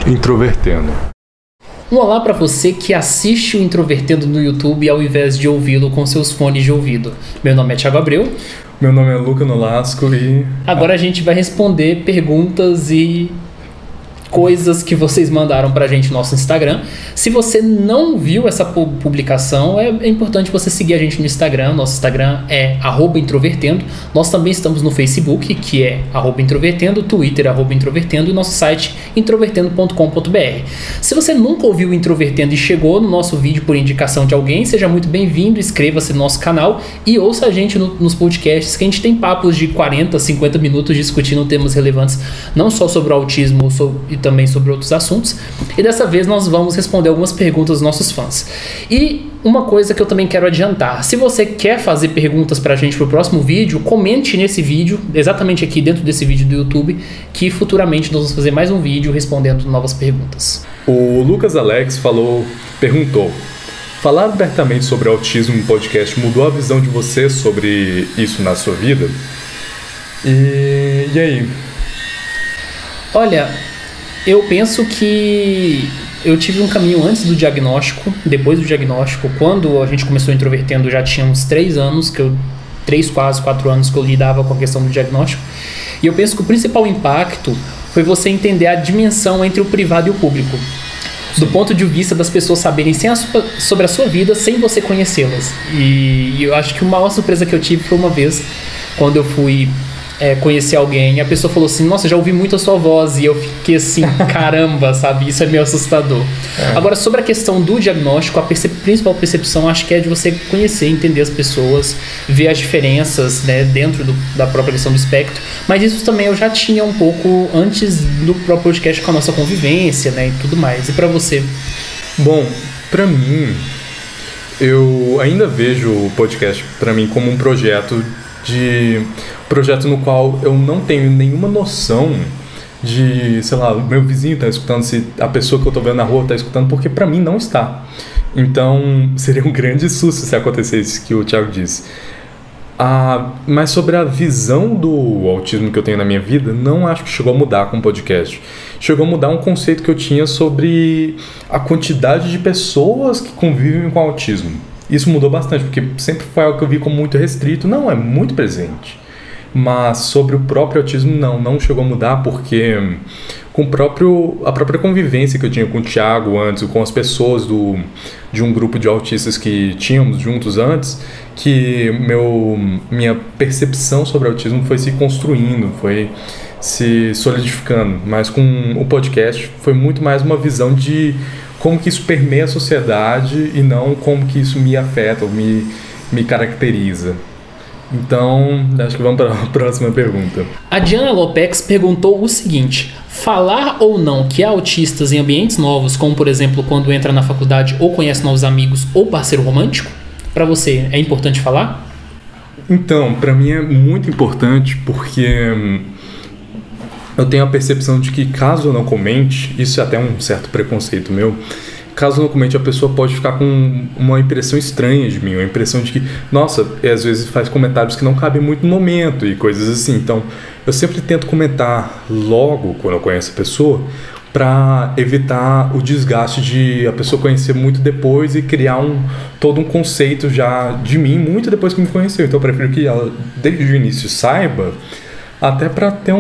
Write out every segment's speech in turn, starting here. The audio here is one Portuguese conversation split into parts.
Introvertendo. Um olá para você que assiste o Introvertendo no YouTube ao invés de ouvi-lo com seus fones de ouvido. Meu nome é Thiago Abreu. Meu nome é Luca Nolasco e... Agora a gente vai responder perguntas e coisas que vocês mandaram pra gente no nosso Instagram. Se você não viu essa publicação, é importante você seguir a gente no Instagram. Nosso Instagram é @introvertendo. Nós também estamos no Facebook, que é @introvertendo, Twitter @introvertendo e nosso site introvertendo.com.br. Se você nunca ouviu o Introvertendo e chegou no nosso vídeo por indicação de alguém, seja muito bem-vindo, inscreva-se no nosso canal e ouça a gente nos podcasts, que a gente tem papos de 40, 50 minutos discutindo temas relevantes, não só sobre o autismo e também sobre outros assuntos. E dessa vez nós vamos responder algumas perguntas dos nossos fãs. E uma coisa que eu também quero adiantar: se você quer fazer perguntas pra gente pro próximo vídeo, comente nesse vídeo, exatamente aqui dentro desse vídeo do YouTube, que futuramente nós vamos fazer mais um vídeo respondendo novas perguntas. O Lucas Alex perguntou: falar abertamente sobre autismo no podcast mudou a visão de você sobre isso na sua vida? E aí? Olha, eu penso que eu tive um caminho antes do diagnóstico, depois do diagnóstico. Quando a gente começou Introvertendo, já tinha uns 3 anos, quase 4 anos que eu lidava com a questão do diagnóstico. E eu penso que o principal impacto foi você entender a dimensão entre o privado e o público. Do ponto de vista das pessoas saberem sobre a sua vida sem você conhecê-las. E eu acho que a maior surpresa que eu tive foi uma vez, quando eu fui conhecer alguém, a pessoa falou assim: nossa, já ouvi muito a sua voz. E eu fiquei assim, caramba, sabe? Isso é meio assustador. Agora, sobre a questão do diagnóstico, a principal percepção acho que é de você conhecer, entender as pessoas, ver as diferenças, né, dentro da própria questão do espectro. Mas isso também eu já tinha um pouco antes do próprio podcast, com a nossa convivência, né, e tudo mais. E pra você? Bom, pra mim, eu ainda vejo o podcast pra mim como um projeto no qual eu não tenho nenhuma noção de, sei lá, o meu vizinho tá escutando, se a pessoa que eu tô vendo na rua tá escutando, porque pra mim não está. Então seria um grande susto se acontecesse isso que o Thiago disse. Mas sobre a visão do autismo que eu tenho na minha vida, não acho que chegou a mudar com o podcast. Chegou a mudar um conceito que eu tinha sobre a quantidade de pessoas que convivem com autismo. Isso mudou bastante, porque sempre foi algo que eu vi como muito restrito. Não, é muito presente. Mas sobre o próprio autismo, não chegou a mudar, porque com a própria convivência que eu tinha com o Thiago antes, com as pessoas de um grupo de autistas que tínhamos juntos antes, que minha percepção sobre autismo foi se construindo, foi se solidificando. Mas com o podcast foi muito mais uma visão de como que isso permeia a sociedade e não como que isso me afeta ou me caracteriza. Então, acho que vamos para a próxima pergunta. A Diana Lopex perguntou o seguinte: falar ou não que há autistas em ambientes novos, como por exemplo quando entra na faculdade ou conhece novos amigos ou parceiro romântico, para você é importante falar? Então, para mim é muito importante, porque eu tenho a percepção de que caso eu não comente, isso é até um certo preconceito meu, caso eu não comente, a pessoa pode ficar com uma impressão estranha de mim, uma impressão de que, nossa, às vezes faz comentários que não cabem muito no momento e coisas assim. Então, eu sempre tento comentar logo quando eu conheço a pessoa, para evitar o desgaste de a pessoa conhecer muito depois e criar todo um conceito já de mim muito depois que me conheceu. Então, eu prefiro que ela, desde o início, saiba, até para ter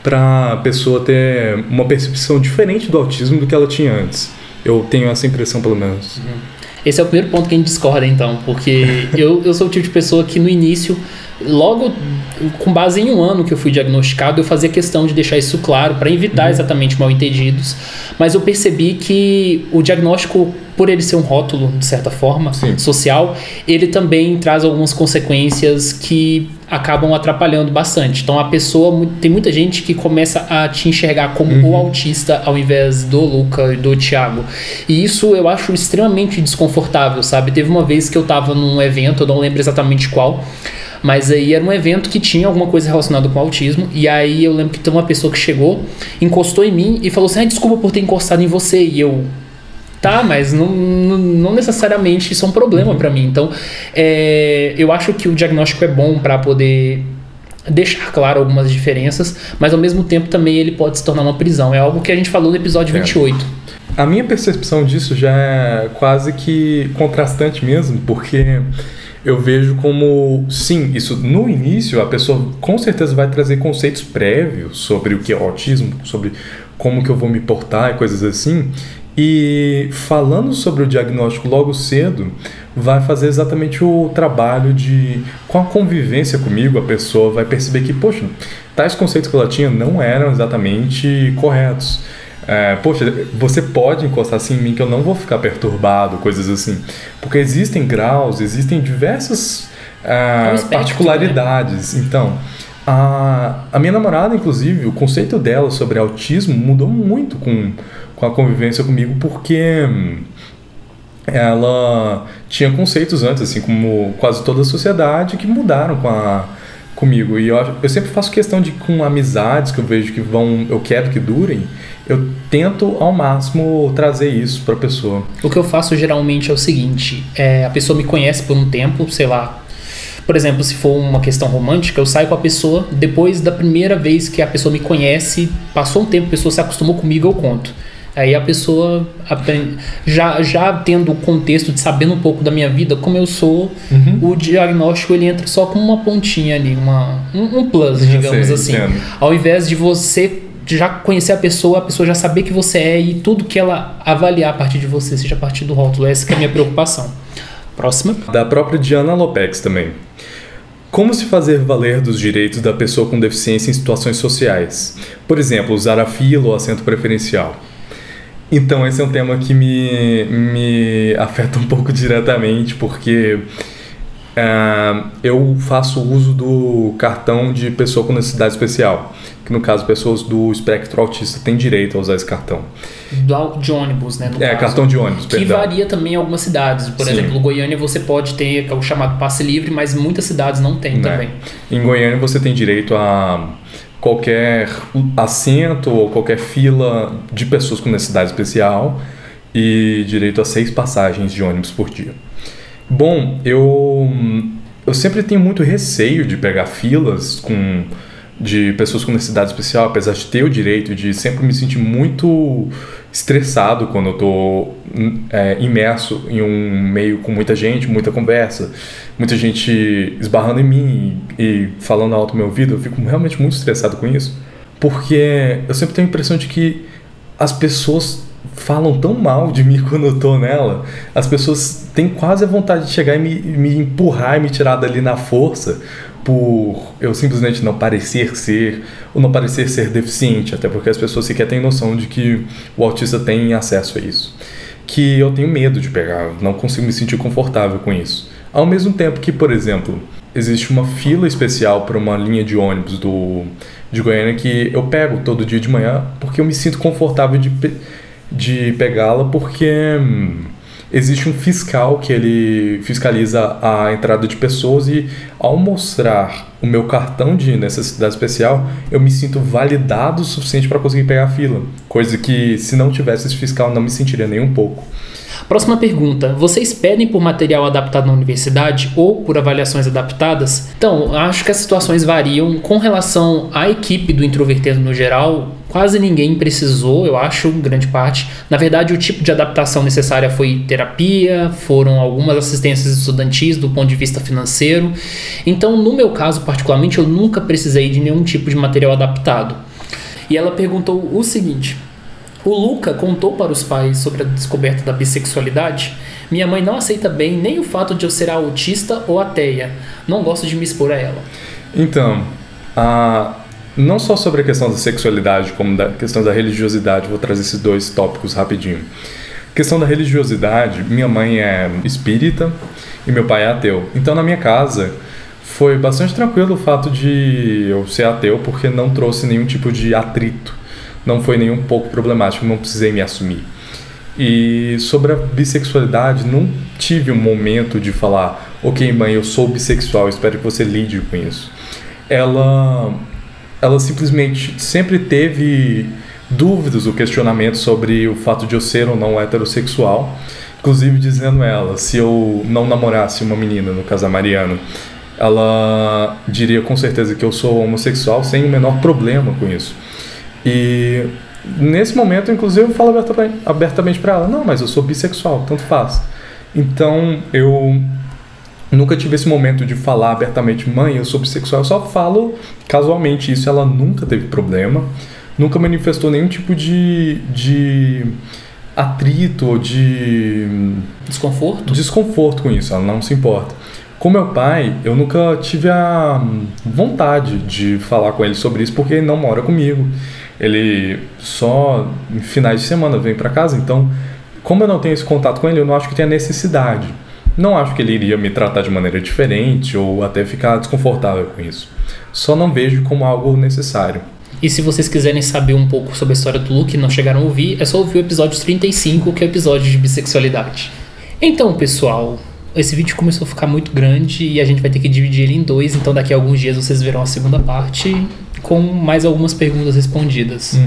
para a pessoa ter uma percepção diferente do autismo do que ela tinha antes. Eu tenho essa impressão, pelo menos. Esse é o primeiro ponto que a gente discorda, então, porque eu sou o tipo de pessoa que no início, logo com base em 1 ano que eu fui diagnosticado, eu fazia questão de deixar isso claro para evitar exatamente mal-entendidos. Mas eu percebi que o diagnóstico, por ele ser um rótulo, de certa forma, social, ele também traz algumas consequências que acabam atrapalhando bastante. Então tem muita gente que começa a te enxergar como o autista ao invés do Luca e do Thiago. E isso eu acho extremamente desconfortável, sabe? Teve uma vez que eu tava num evento, eu não lembro exatamente qual, mas aí era um evento que tinha alguma coisa relacionada com autismo, e aí eu lembro que tem uma pessoa que chegou, encostou em mim e falou assim: desculpa por ter encostado em você. E eu... tá, mas não necessariamente isso é um problema pra mim. Então, eu acho que o diagnóstico é bom pra poder deixar claro algumas diferenças, mas ao mesmo tempo também ele pode se tornar uma prisão. É algo que a gente falou no episódio 28. A minha percepção disso já é quase que contrastante mesmo, porque eu vejo como, sim, isso no início a pessoa com certeza vai trazer conceitos prévios sobre o que é autismo, sobre como que eu vou me portar e coisas assim, e falando sobre o diagnóstico logo cedo, vai fazer exatamente o trabalho de, com a convivência comigo, a pessoa vai perceber que, poxa, tais conceitos que ela tinha não eram exatamente corretos. Poxa, você pode encostar assim em mim que eu não vou ficar perturbado, coisas assim. Porque existem graus, existem diversas particularidades. Né? Então, a minha namorada, inclusive, o conceito dela sobre autismo mudou muito com a convivência comigo, porque ela tinha conceitos antes, assim como quase toda a sociedade, que mudaram comigo. E eu sempre faço questão de, com amizades que eu vejo que eu quero que durem, eu tento ao máximo trazer isso para a pessoa. O que eu faço geralmente é o seguinte: a pessoa me conhece por um tempo, sei lá. Por exemplo, se for uma questão romântica, eu saio com a pessoa, depois da primeira vez que a pessoa me conhece, passou um tempo, a pessoa se acostumou comigo, eu conto. Aí a pessoa aprende, já tendo o contexto de sabendo um pouco da minha vida, como eu sou, o diagnóstico ele entra só com uma pontinha ali, um plus, digamos assim. Entendo. Ao invés de você já conhecer a pessoa já saber que você é e tudo que ela avaliar a partir de você, seja a partir do rótulo. Essa que é a minha preocupação. Próxima. Da própria Diana Lopex também. Como se fazer valer dos direitos da pessoa com deficiência em situações sociais? Por exemplo, usar a fila ou assento preferencial. Então, esse é um tema que me afeta um pouco diretamente, porque eu faço uso do cartão de pessoa com necessidade especial, que no caso, pessoas do espectro autista têm direito a usar esse cartão. De ônibus, né? No caso, cartão de ônibus, que perdão. Varia também em algumas cidades. Por exemplo, Goiânia você pode ter o chamado passe livre, mas muitas cidades não têm também. Em Goiânia você tem direito a qualquer assento ou qualquer fila de pessoas com necessidade especial e direito a 6 passagens de ônibus por dia. Bom, eu sempre tenho muito receio de pegar filas de pessoas com necessidade especial, apesar de ter o direito de sempre me sentir muito estressado quando eu estou imerso em um meio com muita gente, muita conversa, muita gente esbarrando em mim e falando alto no meu ouvido. Eu fico realmente muito estressado com isso, porque eu sempre tenho a impressão de que as pessoas falam tão mal de mim quando eu tô nela. As pessoas têm quase a vontade de chegar e me empurrar e me tirar dali na força, por eu simplesmente não parecer ser, ou não parecer ser deficiente, até porque as pessoas sequer têm noção de que o autista tem acesso a isso. Que eu tenho medo de pegar, não consigo me sentir confortável com isso. Ao mesmo tempo que, por exemplo, existe uma fila especial para uma linha de ônibus de Goiânia que eu pego todo dia de manhã, porque eu me sinto confortável de pegá-la, porque existe um fiscal que ele fiscaliza a entrada de pessoas, e ao mostrar o meu cartão de necessidade especial, eu me sinto validado o suficiente para conseguir pegar a fila. Coisa que, se não tivesse esse fiscal, não me sentiria nem um pouco. Próxima pergunta. Vocês pedem por material adaptado na universidade ou por avaliações adaptadas? Então, acho que as situações variam. Com relação à equipe do Introvertendo no geral, quase ninguém precisou, eu acho, grande parte. Na verdade, o tipo de adaptação necessária foi terapia, foram algumas assistências estudantis do ponto de vista financeiro. Então, no meu caso, particularmente, eu nunca precisei de nenhum tipo de material adaptado. E ela perguntou o seguinte: o Luca contou para os pais sobre a descoberta da bissexualidade? Minha mãe não aceita bem nem o fato de eu ser autista ou ateia. Não gosto de me expor a ela. Então, não só sobre a questão da sexualidade, como da questão da religiosidade, vou trazer esses dois tópicos rapidinho. Questão da religiosidade, minha mãe é espírita e meu pai é ateu. Então, na minha casa, foi bastante tranquilo o fato de eu ser ateu, porque não trouxe nenhum tipo de atrito. Não foi nem um pouco problemático, não precisei me assumir. E sobre a bissexualidade, não tive um momento de falar: ok, mãe, eu sou bissexual, espero que você lide com isso. Ela simplesmente sempre teve dúvidas ou questionamentos sobre o fato de eu ser ou não heterossexual, inclusive dizendo ela, se eu não namorasse uma menina, no caso a Mariana, ela diria com certeza que eu sou homossexual sem o menor problema com isso. E nesse momento, inclusive, eu falo abertamente para ela, não, mas eu sou bissexual, tanto faz. Então, eu nunca tive esse momento de falar abertamente, mãe, eu sou bissexual, eu só falo casualmente isso, ela nunca teve problema, nunca manifestou nenhum tipo de atrito ou de desconforto com isso, ela não se importa. Com meu pai, eu nunca tive a vontade de falar com ele sobre isso, porque ele não mora comigo. Ele só em finais de semana vem para casa, então, como eu não tenho esse contato com ele, eu não acho que tenha necessidade. Não acho que ele iria me tratar de maneira diferente ou até ficar desconfortável com isso. Só não vejo como algo necessário. E se vocês quiserem saber um pouco sobre a história do Luke e não chegaram a ouvir, é só ouvir o episódio 35, que é o episódio de bissexualidade. Então, pessoal, esse vídeo começou a ficar muito grande e a gente vai ter que dividir ele em 2, então daqui a alguns dias vocês verão a segunda parte com mais algumas perguntas respondidas.